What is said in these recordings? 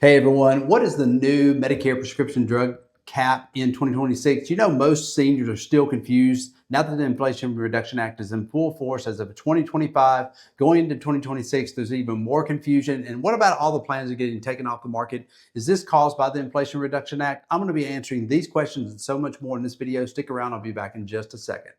Hey everyone, what is the new Medicare prescription drug cap in 2026? You know, most seniors are still confused now that the Inflation Reduction Act is in full force as of 2025. Going into 2026, there's even more confusion. And what about all the plans that are getting taken off the market? Is this caused by the Inflation Reduction Act? I'm going to be answering these questions and so much more in this video. Stick around, I'll be back in just a second.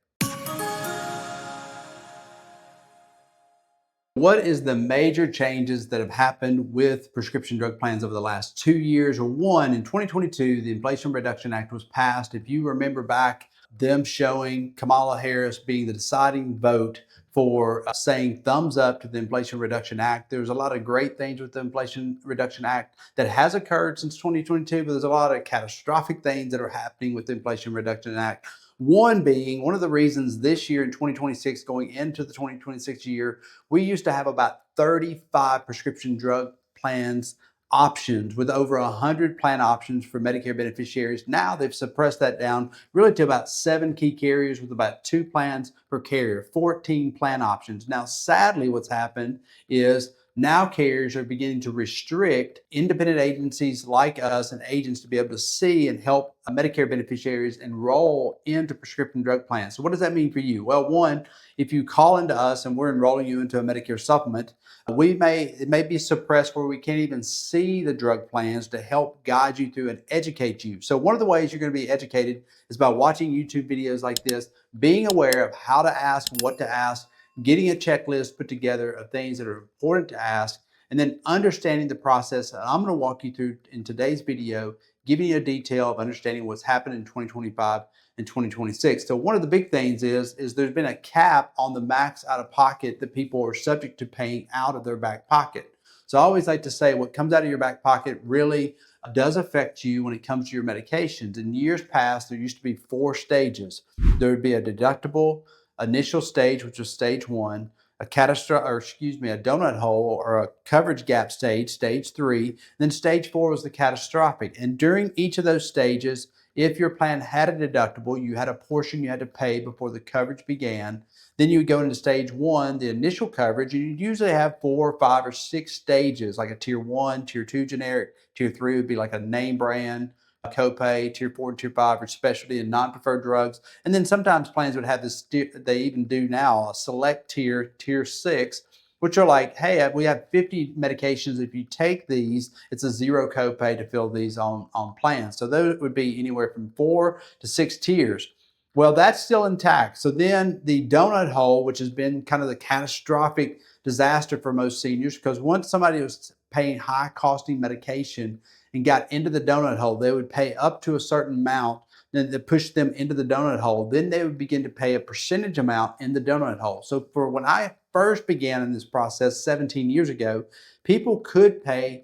What is the major changes that have happened with prescription drug plans over the last 2 years? Or one, in 2022, the Inflation Reduction Act was passed. If you remember back, them showing Kamala Harris being the deciding vote for saying thumbs up to the Inflation Reduction Act. There's a lot of great things with the Inflation Reduction Act that has occurred since 2022, but there's a lot of catastrophic things that are happening with the Inflation Reduction Act. One being one of the reasons this year in 2026, going into the 2026 year, we used to have about 35 prescription drug plans options with over 100 plan options for Medicare beneficiaries. Now they've suppressed that down really to about 7 key carriers with about 2 plans per carrier, 14 plan options. Now, sadly, what's happened is now carriers are beginning to restrict independent agencies like us and agents to be able to see and help Medicare beneficiaries enroll into prescription drug plans. So what does that mean for you? Well, one, if you call into us and we're enrolling you into a Medicare supplement, it may be suppressed where we can't even see the drug plans to help guide you through and educate you. So one of the ways you're going to be educated is by watching YouTube videos like this, being aware of how to ask, what to ask, getting a checklist put together of things that are important to ask, and then understanding the process. And I'm going to walk you through in today's video, giving you a detail of understanding what's happened in 2025 and 2026. So one of the big things is there's been a cap on the max out of pocket that people are subject to paying out of their back pocket. So I always like to say what comes out of your back pocket really does affect you when it comes to your medications. In years past, there used to be 4 stages. There would be a deductible initial stage, which was stage 1, a donut hole or a coverage gap stage, stage 3, then stage 4 was the catastrophic. And during each of those stages, if your plan had a deductible, you had a portion you had to pay before the coverage began. Then you would go into stage 1, the initial coverage, and you'd usually have 4, 5, or 6 stages, like a tier 1, tier 2 generic, tier 3 would be like a name brand, copay, tier 4 and tier 5 are specialty and non-preferred drugs. And then sometimes plans would have this, they even do now, a select tier, tier 6, which are like, hey, we have 50 medications. If you take these, it's a 0 copay to fill these on plans. So those would be anywhere from 4 to 6 tiers. Well, that's still intact. So then the donut hole, which has been kind of the catastrophic disaster for most seniors, because once somebody was paying high costing medication and got into the donut hole, they would pay up to a certain amount, then they push them into the donut hole. Then they would begin to pay a percentage amount in the donut hole. So for when I first began in this process 17 years ago, people could pay,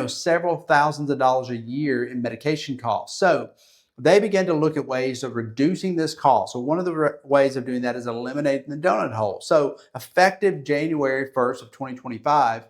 several thousands of dollars a year in medication costs. So they began to look at ways of reducing this cost. So one of the ways of doing that is eliminating the donut hole. So effective January 1st of 2025,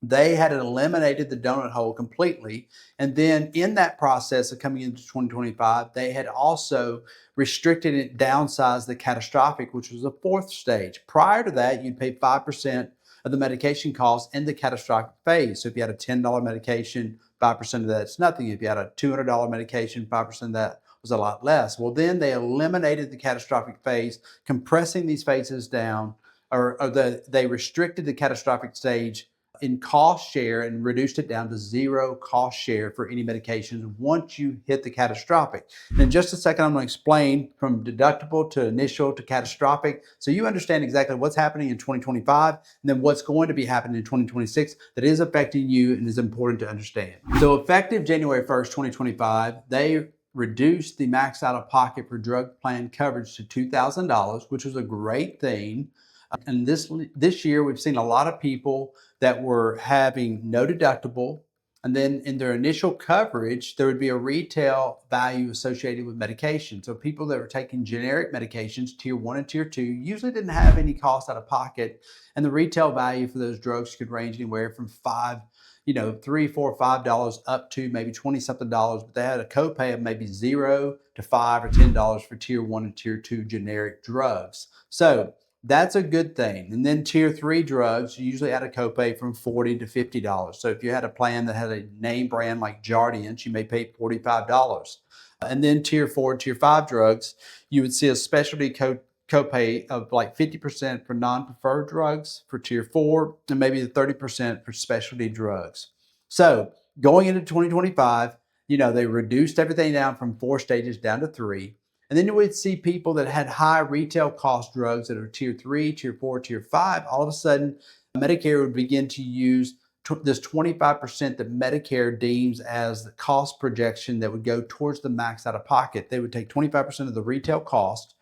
they had eliminated the donut hole completely. And then in that process of coming into 2025, they had also restricted it, downsized the catastrophic, which was the 4th stage. Prior to that, you'd pay 5% of the medication cost in the catastrophic phase. So if you had a $10 medication, 5% of that's nothing. If you had a $200 medication, 5% of that was a lot less. Well, then they eliminated the catastrophic phase, compressing these phases down, they restricted the catastrophic stage in cost share and reduced it down to 0 cost share for any medications once you hit the catastrophic. And in just a second, I'm going to explain from deductible to initial to catastrophic, so you understand exactly what's happening in 2025 and then what's going to be happening in 2026 that is affecting you and is important to understand. So effective January 1st, 2025, they reduced the max out of pocket for drug plan coverage to $2,000, which was a great thing. And this year, we've seen a lot of people that were having no deductible. And then in their initial coverage, there would be a retail value associated with medication. So people that were taking generic medications, tier 1 and tier 2, usually didn't have any cost out of pocket. And the retail value for those drugs could range anywhere from $3, $4, $5 up to maybe 20 something dollars. But they had a copay of maybe 0 to $5 or $10 for tier 1 and tier 2 generic drugs. So that's a good thing. And then tier 3 drugs usually add a copay from $40 to $50. So if you had a plan that had a name brand like Jardiance, you may pay $45. And then tier 4, tier 5 drugs, you would see a specialty copay of like 50% for non-preferred drugs for tier 4 and maybe 30% for specialty drugs. So going into 2025, they reduced everything down from 4 stages down to 3. And then you would see people that had high retail cost drugs that are tier 3, tier 4, tier 5. All of a sudden, Medicare would begin to use this 25% that Medicare deems as the cost projection that would go towards the max out of pocket. They would take 25% of the retail cost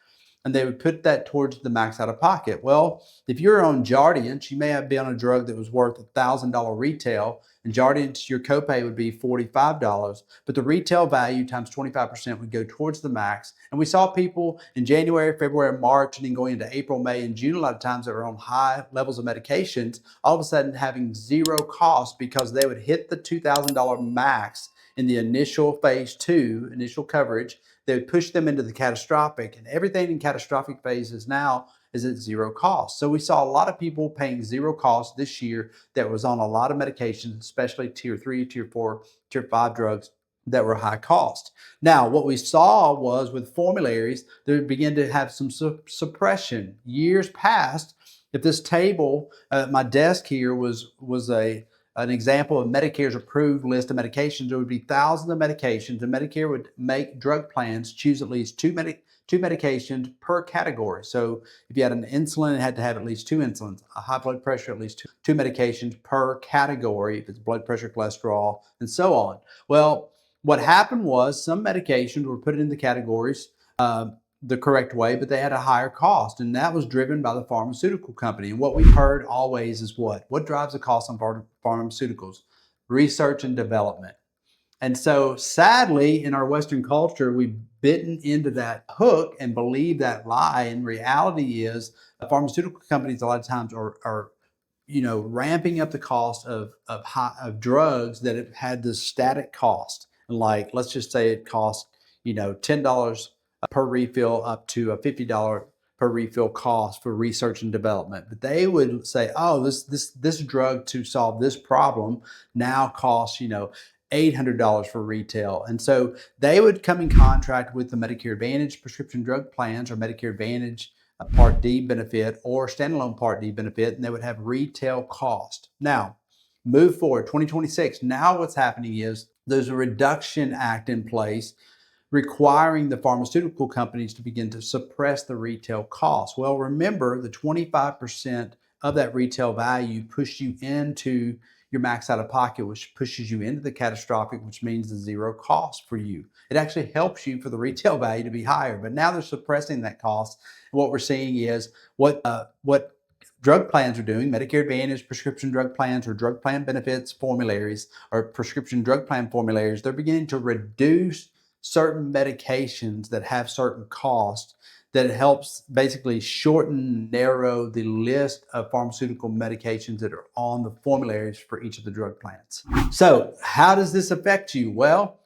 and they would put that towards the max out of pocket. Well, if you're on Jardiance, you may have been on a drug that was worth $1,000 retail, and Jardiance, your copay would be $45, but the retail value times 25% would go towards the max. And we saw people in January, February, March, and then going into April, May, and June, a lot of times that were on high levels of medications, all of a sudden having zero cost because they would hit the $2,000 max in the initial phase 2, initial coverage. They would push them into the catastrophic, and everything in catastrophic phases now is at zero cost. So we saw a lot of people paying zero cost this year that was on a lot of medications, especially tier 3, tier 4, tier 5 drugs that were high cost. Now, what we saw was with formularies, they began to have some suppression. Years past, if this table at my desk here was an example of Medicare's approved list of medications, there would be thousands of medications, and Medicare would make drug plans choose at least two medications per category. So if you had an insulin, it had to have at least 2 insulins, a high blood pressure, at least two medications per category, if it's blood pressure, cholesterol, and so on. Well, what happened was some medications were put in the categories the correct way, but they had a higher cost, and that was driven by the pharmaceutical company. And what we've heard always is what drives the cost on pharmaceuticals? Research and development. And so sadly, in our Western culture, we've bitten into that hook and believe that lie. And reality is pharmaceutical companies a lot of times are ramping up the cost of drugs that have had this static cost. Like, let's just say it costs, $10 per refill up to a $50 per refill cost for research and development. But they would say, oh, this drug to solve this problem now costs, $800 for retail. And so they would come in contract with the Medicare Advantage prescription drug plans or Medicare Advantage Part D benefit or standalone Part D benefit, and they would have retail cost. Now, move forward, 2026. Now what's happening is there's a reduction act in place requiring the pharmaceutical companies to begin to suppress the retail cost. Well, remember, the 25% of that retail value push you into your max out of pocket, which pushes you into the catastrophic, which means the zero cost for you. It actually helps you for the retail value to be higher, but now they're suppressing that cost. And what we're seeing is what drug plans are doing, Medicare Advantage prescription drug plans or drug plan benefits formularies or prescription drug plan formularies, they're beginning to reduce certain medications that have certain costs that helps basically shorten, narrow the list of pharmaceutical medications that are on the formularies for each of the drug plans. So how does this affect you? Well,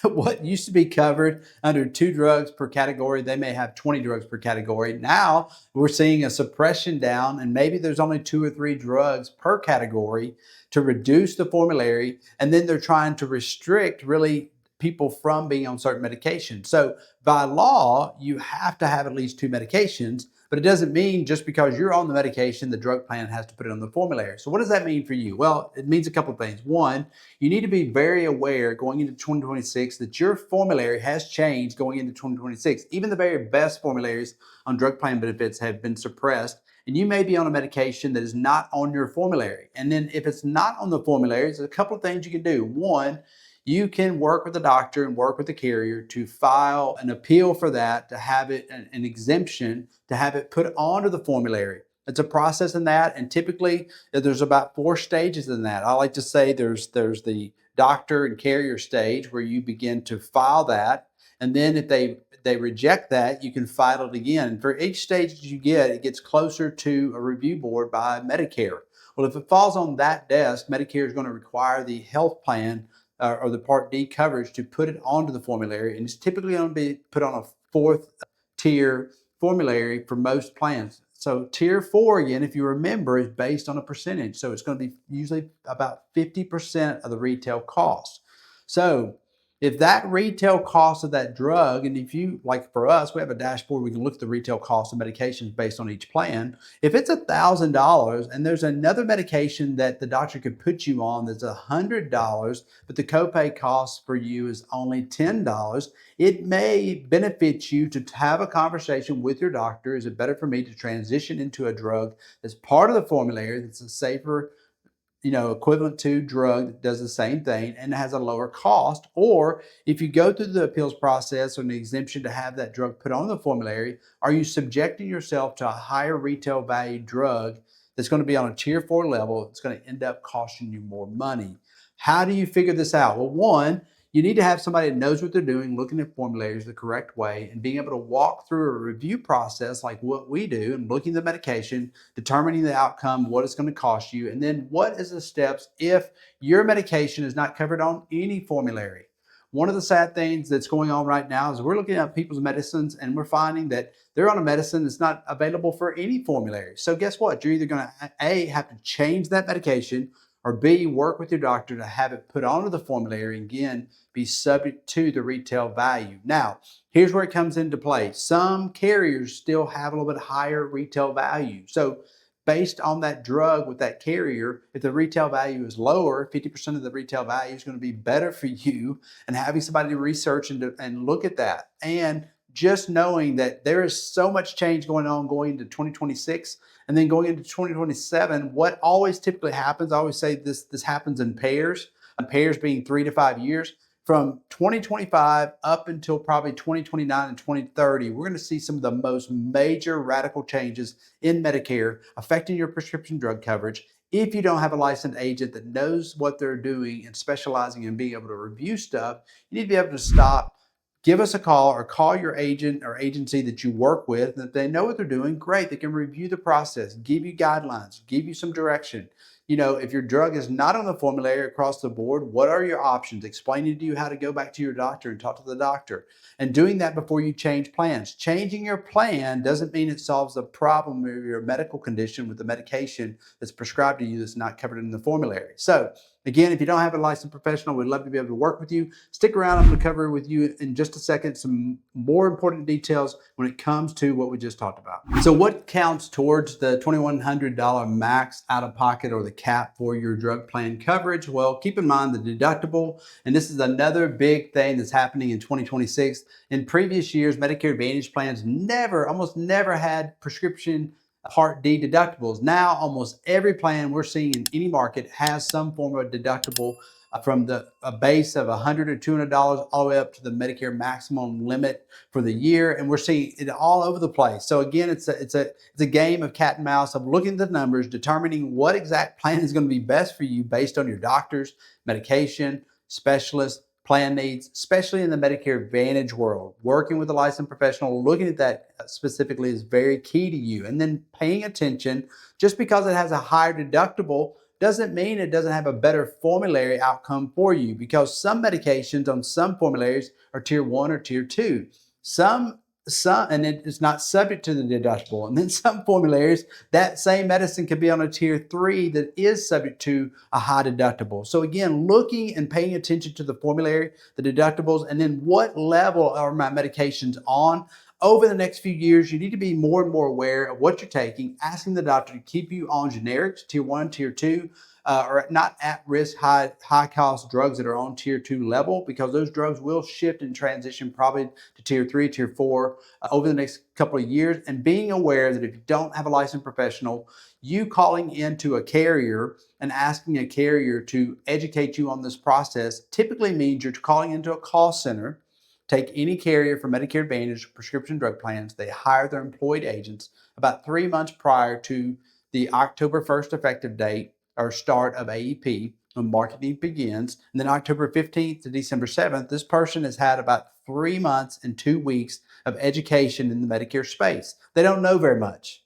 what used to be covered under 2 drugs per category, they may have 20 drugs per category. Now we're seeing a suppression down, and maybe there's only 2 or 3 drugs per category to reduce the formulary. And then they're trying to restrict really people from being on certain medications. So by law, you have to have at least 2 medications, but it doesn't mean just because you're on the medication, the drug plan has to put it on the formulary. So what does that mean for you? Well, it means a couple of things. One, you need to be very aware going into 2026 that your formulary has changed going into 2026. Even the very best formularies on drug plan benefits have been suppressed, and you may be on a medication that is not on your formulary. And then if it's not on the formulary, there's a couple of things you can do. One, you can work with the doctor and work with the carrier to file an appeal for that, to have it an exemption, to have it put onto the formulary. It's a process in that, and typically there's about 4 stages in that. I like to say there's the doctor and carrier stage where you begin to file that, and then if they reject that, you can file it again. And for each stage that you get, it gets closer to a review board by Medicare. Well, if it falls on that desk, Medicare is going to require the health plan or the Part D coverage to put it onto the formulary, and it's typically going to be put on a 4th tier formulary for most plans. So tier 4, again, if you remember, is based on a percentage. So it's going to be usually about 50% of the retail cost. So if that retail cost of that drug, and if you, like for us, we have a dashboard, we can look at the retail cost of medications based on each plan. If it's $1,000 and there's another medication that the doctor could put you on that's $100, but the copay cost for you is only $10, it may benefit you to have a conversation with your doctor. Is it better for me to transition into a drug that's part of the formulary, that's a safer, equivalent to drug that does the same thing and has a lower cost? Or if you go through the appeals process or an exemption to have that drug put on the formulary, are you subjecting yourself to a higher retail value drug that's going to be on a tier 4 level? It's going to end up costing you more money. How do you figure this out? Well, one, you need to have somebody that knows what they're doing, looking at formularies the correct way, and being able to walk through a review process like what we do, and looking at the medication, determining the outcome, what it's going to cost you, and then what is the steps if your medication is not covered on any formulary. One of the sad things that's going on right now is we're looking at people's medicines and we're finding that they're on a medicine that's not available for any formulary. So guess what? You're either going to A, have to change that medication, or B, work with your doctor to have it put onto the formulary and again be subject to the retail value. Now, here's where it comes into play. Some carriers still have a little bit higher retail value. So based on that drug with that carrier, if the retail value is lower, 50% of the retail value is going to be better for you, and having somebody to research and look at that. And just knowing that there is so much change going on going into 2026 and then going into 2027, what always typically happens, I always say this happens in pairs being 3 to 5 years. From 2025 up until probably 2029 and 2030, we're going to see some of the most major radical changes in Medicare affecting your prescription drug coverage. If you don't have a licensed agent that knows what they're doing and specializing in being able to review stuff, you need to be able to stop, give us a call, or call your agent or agency that you work with. And if they know what they're doing, great. They can review the process, give you guidelines, give you some direction. If your drug is not on the formulary across the board, what are your options? Explaining to you how to go back to your doctor and talk to the doctor. And doing that before you change plans. Changing your plan doesn't mean it solves the problem of your medical condition with the medication that's prescribed to you that's not covered in the formulary. So again, if you don't have a licensed professional, we'd love to be able to work with you. Stick around. I'm going to cover with you in just a second some more important details when it comes to what we just talked about. So what counts towards the $2,100 max out of pocket or the cap for your drug plan coverage? Well, keep in mind the deductible, and this is another big thing that's happening in 2026. In previous years, Medicare Advantage plans almost never had prescription Part D deductibles. Now, almost every plan we're seeing in any market has some form of deductible from a base of $100 or $200 all the way up to the Medicare maximum limit for the year, and we're seeing it all over the place. So again, it's a game of cat and mouse of looking at the numbers, determining what exact plan is going to be best for you based on your doctors, medication, specialists, plan needs, especially in the Medicare Advantage world. Working with a licensed professional, looking at that specifically is very key to you. And then paying attention, just because it has a higher deductible doesn't mean it doesn't have a better formulary outcome for you, because some medications on some formularies are tier 1 or tier 2. Some and it's not subject to the deductible. And then some formularies, that same medicine could be on a tier 3 that is subject to a high deductible. So again, looking and paying attention to the formulary, the deductibles, and then what level are my medications on. Over the next few years, you need to be more and more aware of what you're taking, asking the doctor to keep you on generics, tier 1, tier 2, or not at-risk, high-cost drugs that are on tier 2 level, because those drugs will shift and transition probably to tier 3, tier 4 over the next couple of years. And being aware that if you don't have a licensed professional, you calling into a carrier and asking a carrier to educate you on this process typically means you're calling into a call center. Take any carrier for Medicare Advantage prescription drug plans. They hire their employed agents about 3 months prior to the October 1st effective date or start of AEP when marketing begins. And then October 15th to December 7th, this person has had about 3 months and 2 weeks of education in the Medicare space. They don't know very much.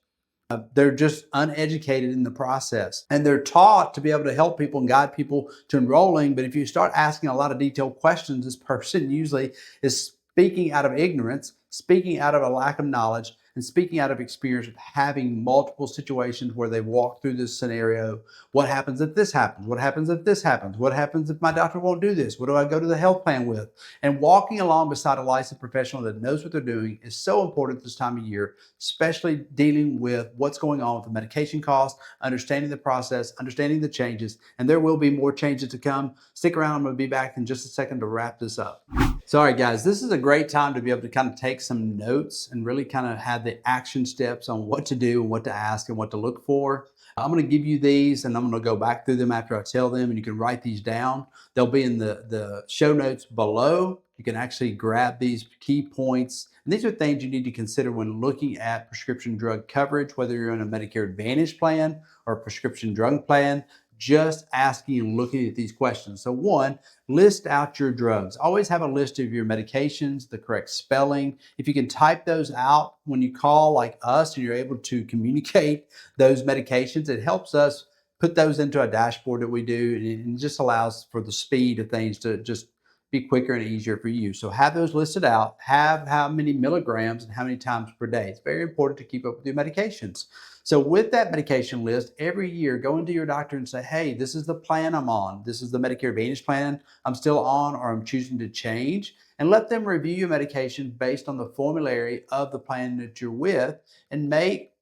They're just uneducated in the process, and they're taught to be able to help people and guide people to enrolling. But if you start asking a lot of detailed questions, this person usually is speaking out of ignorance, speaking out of a lack of knowledge, and speaking out of experience of having multiple situations where they walk through this scenario. What happens if this happens? What happens if this happens? What happens if my doctor won't do this? What do I go to the health plan with? And walking along beside a licensed professional that knows what they're doing is so important this time of year, especially dealing with what's going on with the medication costs, understanding the process, understanding the changes, and there will be more changes to come. Stick around, I'm going to be back in just a second to wrap this up. So, all right, guys, this is a great time to be able to kind of take some notes and really kind of have the action steps on what to do and what to ask and what to look for. I'm going to give you these and I'm going to go back through them after I tell them, and you can write these down. They'll be in the show notes below. You can actually grab these key points. And these are things you need to consider when looking at prescription drug coverage, whether you're in a Medicare Advantage plan or a prescription drug plan. Just asking and looking at these questions. So one, list out your drugs. Always have a list of your medications, the correct spelling. If you can type those out when you call like us and you're able to communicate those medications, it helps us put those into a dashboard that we do, and it just allows for the speed of things to just be quicker and easier for you. So have those listed out, have how many milligrams and how many times per day. It's very important to keep up with your medications. So with that medication list, every year, go into your doctor and say, hey, this is the plan I'm on. This is the Medicare Advantage plan I'm still on, or I'm choosing to change. And let them review your medication based on the formulary of the plan that you're with, and make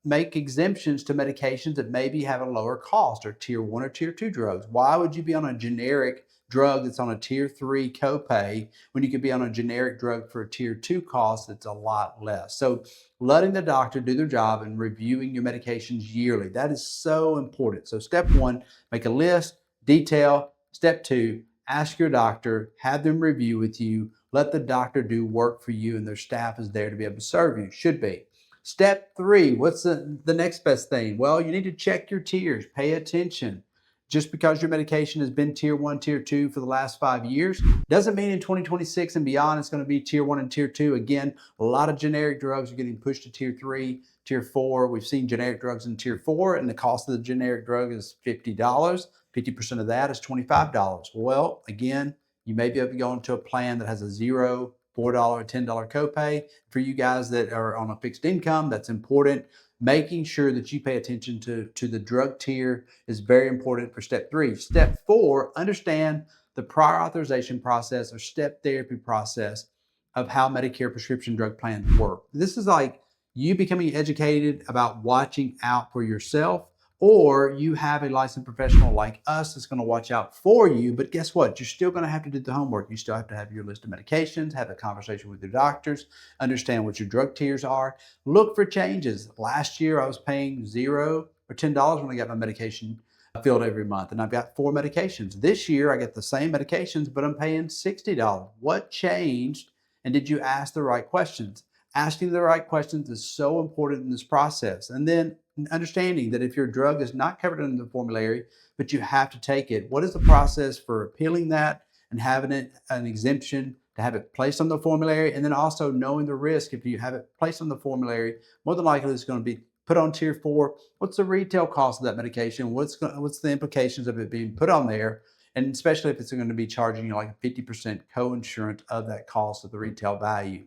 exemptions to medications that maybe have a lower cost, or tier 1 or tier 2 drugs. Why would you be on a generic drug that's on a tier 3 copay when you could be on a generic drug for a tier 2 cost that's a lot less? So letting the doctor do their job and reviewing your medications yearly, that is so important. So step 1, make a list, detail. Step 2, ask your doctor, have them review with you, let the doctor do work for you, and their staff is there to be able to serve you, should be. Step 3, what's the next best thing? Well, you need to check your tiers, pay attention. Just because your medication has been tier 1, tier 2 for the last 5 years doesn't mean in 2026 and beyond it's going to be tier 1 and tier 2. Again, a lot of generic drugs are getting pushed to tier 3, tier 4. We've seen generic drugs in tier 4, and the cost of the generic drug is $50. 50% of that is $25. Well, again, you may be able to go into a plan that has a $0, $4, $10 copay. For you guys that are on a fixed income, that's important. Making sure that you pay attention to the drug tier is very important for step 3. Step 4, understand the prior authorization process or step therapy process of how Medicare prescription drug plans work. This is like you becoming educated about watching out for yourself, or you have a licensed professional like us that's going to watch out for you. But guess what? You're still going to have to do the homework. You still have to have your list of medications, have a conversation with your doctors, understand what your drug tiers are, look for changes. Last year, I was paying $0 or $10 when I got my medication filled every month, and I've got 4 medications. This year, I get the same medications, but I'm paying $60. What changed? And did you ask the right questions? Asking the right questions is so important in this process. And then understanding that if your drug is not covered under the formulary, but you have to take it, what is the process for appealing that and having it an exemption to have it placed on the formulary? And then also knowing the risk. If you have it placed on the formulary, more than likely it's going to be put on tier 4. What's the retail cost of that medication? What's the implications of it being put on there? And especially if it's going to be charging you like a 50% co-insurance of that cost of the retail value.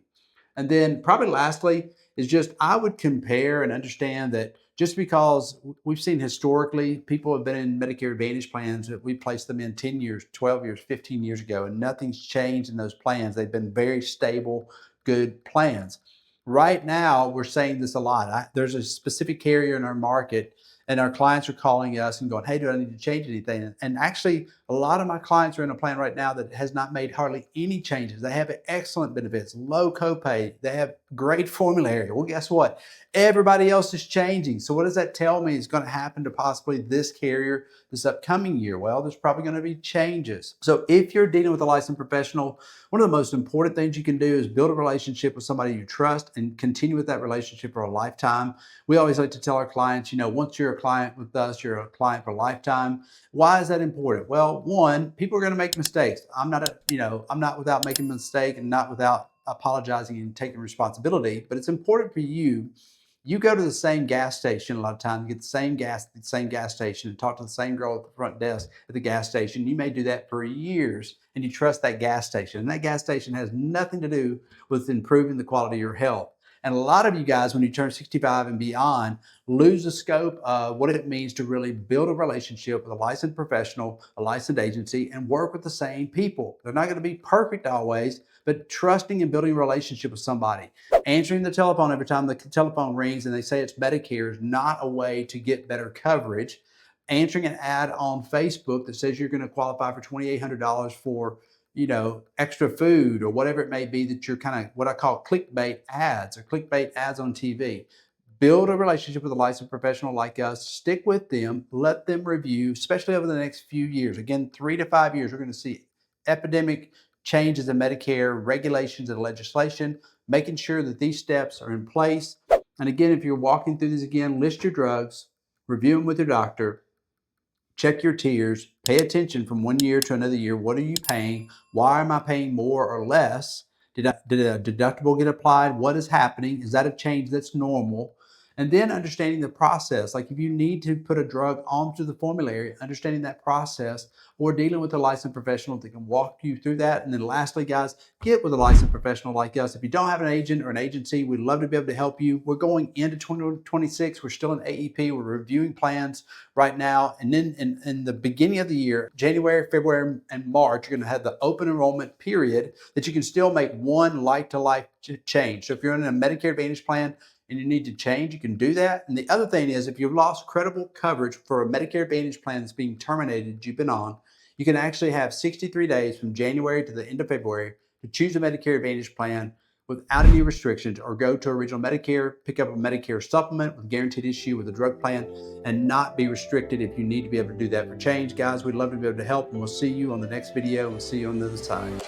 And then probably lastly is just I would compare and understand that just because we've seen historically people have been in Medicare Advantage plans that we placed them in 10 years, 12 years, 15 years ago, and nothing's changed in those plans. They've been very stable, good plans. Right now, we're saying this a lot. There's a specific carrier in our market, and our clients are calling us and going, hey, do I need to change anything? And actually, a lot of my clients are in a plan right now that has not made hardly any changes. They have excellent benefits, low copay. They have great formulary. Well, guess what? Everybody else is changing. So what does that tell me is going to happen to possibly this carrier this upcoming year? Well, there's probably going to be changes. So if you're dealing with a licensed professional, one of the most important things you can do is build a relationship with somebody you trust and continue with that relationship for a lifetime. We always like to tell our clients, once you're a client with us, you're a client for a lifetime. Why is that important? Well, one, people are going to make mistakes. I'm not without making a mistake and not without apologizing and taking responsibility, but it's important for you. You go to the same gas station a lot of times, get the same gas at the same gas station and talk to the same girl at the front desk at the gas station. You may do that for years and you trust that gas station. And that gas station has nothing to do with improving the quality of your health. And a lot of you guys, when you turn 65 and beyond, lose the scope of what it means to really build a relationship with a licensed professional, a licensed agency, and work with the same people. They're not going to be perfect always, but trusting and building a relationship with somebody. Answering the telephone every time the telephone rings and they say it's Medicare is not a way to get better coverage. Answering an ad on Facebook that says you're going to qualify for $2,800 for, extra food or whatever it may be, that you're kind of what I call clickbait ads or clickbait ads on TV. Build a relationship with a licensed professional like us, stick with them, let them review, especially over the next few years. Again, 3 to 5 years, we're going to see epidemic changes in Medicare regulations and legislation, making sure that these steps are in place. And again, if you're walking through these again, list your drugs, review them with your doctor, check your tiers, pay attention from one year to another year. What are you paying? Why am I paying more or less? Did a deductible get applied? What is happening? Is that a change that's normal? And then understanding the process. Like if you need to put a drug onto the formulary, understanding that process, or dealing with a licensed professional that can walk you through that. And then lastly, guys, get with a licensed professional like us. If you don't have an agent or an agency, we'd love to be able to help you. We're going into 2026. We're still in AEP. We're reviewing plans right now. And then in the beginning of the year, January, February, and March, you're going to have the open enrollment period that you can still make one like-to-life change. So if you're in a Medicare Advantage plan and you need to change, you can do that. And the other thing is, if you've lost credible coverage for a Medicare Advantage plan that's being terminated, you've been on, you can actually have 63 days from January to the end of February to choose a Medicare Advantage plan without any restrictions, or go to Original Medicare, pick up a Medicare supplement with guaranteed issue with a drug plan, and not be restricted if you need to be able to do that for change. Guys, we'd love to be able to help, and we'll see you on the next video. We'll see you on the other side.